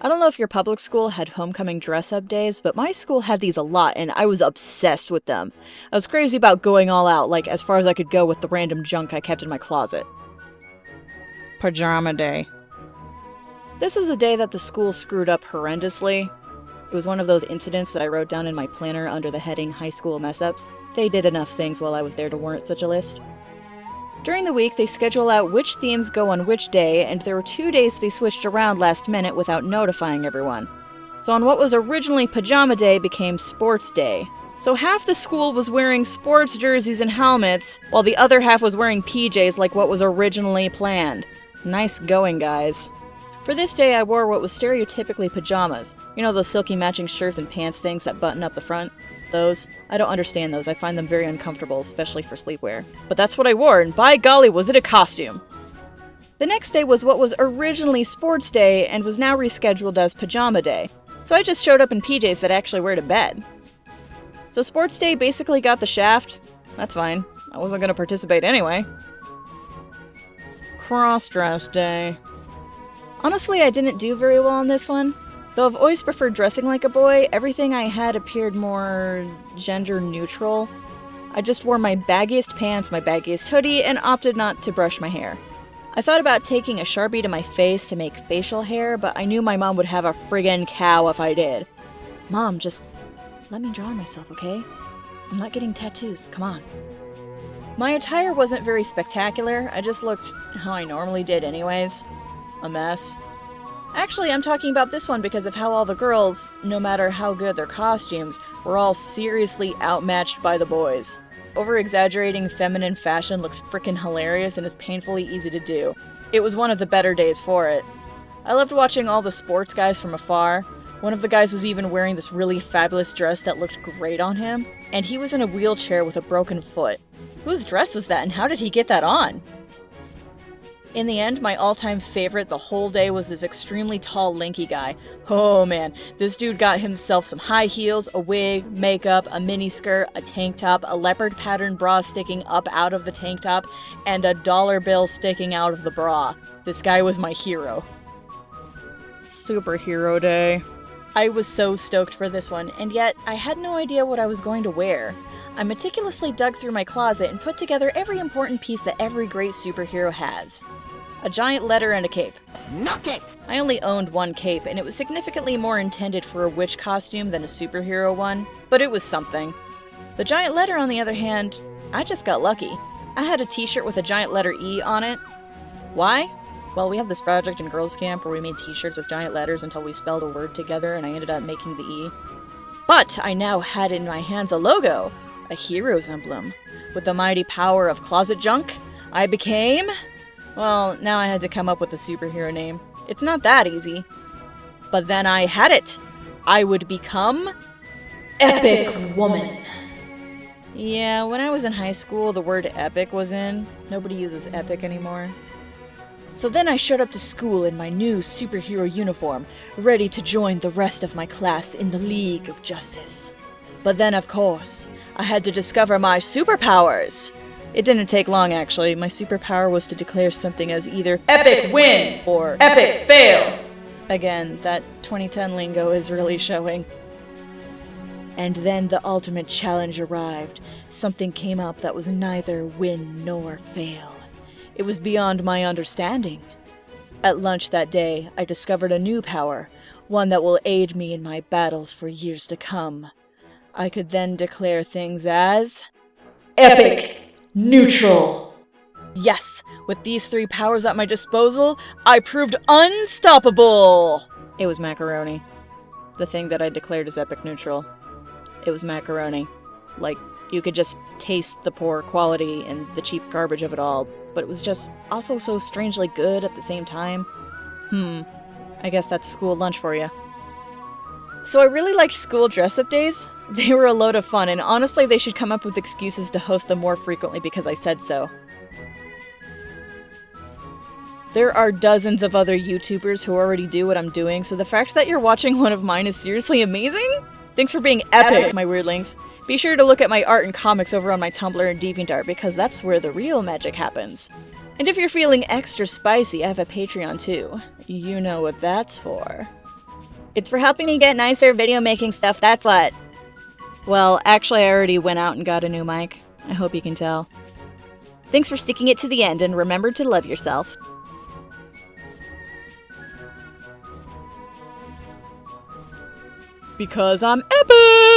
I don't know if your public school had homecoming dress-up days, but my school had these a lot, and I was obsessed with them. I was crazy about going all out, like as far as I could go with the random junk I kept in my closet. Pajama day. This was a day that the school screwed up horrendously. It was one of those incidents that I wrote down in my planner under the heading High School Mess-Ups. They did enough things while I was there to warrant such a list. During the week, they schedule out which themes go on which day, and there were 2 days they switched around last minute without notifying everyone. So on what was originally Pajama Day became Sports Day. So half the school was wearing sports jerseys and helmets, while the other half was wearing PJs like what was originally planned. Nice going, guys. For this day, I wore what was stereotypically pajamas. You know those silky matching shirts and pants things that button up the front? Those. I don't understand those. I find them very uncomfortable, especially for sleepwear. But that's what I wore, and by golly, was it a costume! The next day was what was originally Sports Day and was now rescheduled as Pajama Day. So I just showed up in PJs that I actually wear to bed. So Sports Day basically got the shaft. That's fine. I wasn't going to participate anyway. CrossDress Day. Honestly, I didn't do very well on this one. Though I've always preferred dressing like a boy, everything I had appeared more gender neutral. I just wore my baggiest pants, my baggiest hoodie, and opted not to brush my hair. I thought about taking a Sharpie to my face to make facial hair, but I knew my mom would have a friggin' cow if I did. Mom, just let me draw myself, okay? I'm not getting tattoos, come on. My attire wasn't very spectacular, I just looked how I normally did anyways. A mess. Actually, I'm talking about this one because of how all the girls, no matter how good their costumes, were all seriously outmatched by the boys. Over-exaggerating feminine fashion looks frickin' hilarious and is painfully easy to do. It was one of the better days for it. I loved watching all the sports guys from afar. One of the guys was even wearing this really fabulous dress that looked great on him, and he was in a wheelchair with a broken foot. Whose dress was that and how did he get that on? In the end, my all-time favorite the whole day was this extremely tall, lanky guy. Oh man, this dude got himself some high heels, a wig, makeup, a miniskirt, a tank top, a leopard pattern bra sticking up out of the tank top, and a dollar bill sticking out of the bra. This guy was my hero. Superhero Day. I was so stoked for this one, and yet I had no idea what I was going to wear. I meticulously dug through my closet and put together every important piece that every great superhero has. A giant letter and a cape. Knock it! I only owned one cape, and it was significantly more intended for a witch costume than a superhero one, but it was something. The giant letter, on the other hand, I just got lucky. I had a t-shirt with a giant letter E on it. Why? Well, we have this project in girls' camp where we made t-shirts with giant letters until we spelled a word together, and I ended up making the E. But I now had in my hands a logo, a hero's emblem. With the mighty power of closet junk, I became... Well, now I had to come up with a superhero name. It's not that easy. But then I had it! I would become... Epic Woman! Yeah, when I was in high school, the word epic was in. Nobody uses epic anymore. So then I showed up to school in my new superhero uniform, ready to join the rest of my class in the League of Justice. But then, of course, I had to discover my superpowers! It didn't take long, actually. My superpower was to declare something as either Epic Win or Epic Fail! Again, that 2010 lingo is really showing. And then the ultimate challenge arrived. Something came up that was neither win nor fail. It was beyond my understanding. At lunch that day, I discovered a new power, one that will aid me in my battles for years to come. I could then declare things as... Epic Neutral! Yes, with these 3 powers at my disposal, I proved unstoppable! It was macaroni. The thing that I declared as epic neutral. It was macaroni. Like, you could just taste the poor quality and the cheap garbage of it all, but it was just also so strangely good at the same time. I guess that's school lunch for you. So I really liked school dress-up days. They were a load of fun, and honestly they should come up with excuses to host them more frequently because I said so. There are dozens of other YouTubers who already do what I'm doing, so the fact that you're watching one of mine is seriously amazing? Thanks for being epic, my weirdlings. Be sure to look at my art and comics over on my Tumblr and DeviantArt because that's where the real magic happens. And if you're feeling extra spicy, I have a Patreon too. You know what that's for. It's for helping me get nicer video making stuff, that's what. Well, actually, I already went out and got a new mic. I hope you can tell. Thanks for sticking it to the end, and remember to love yourself. Because I'm epic!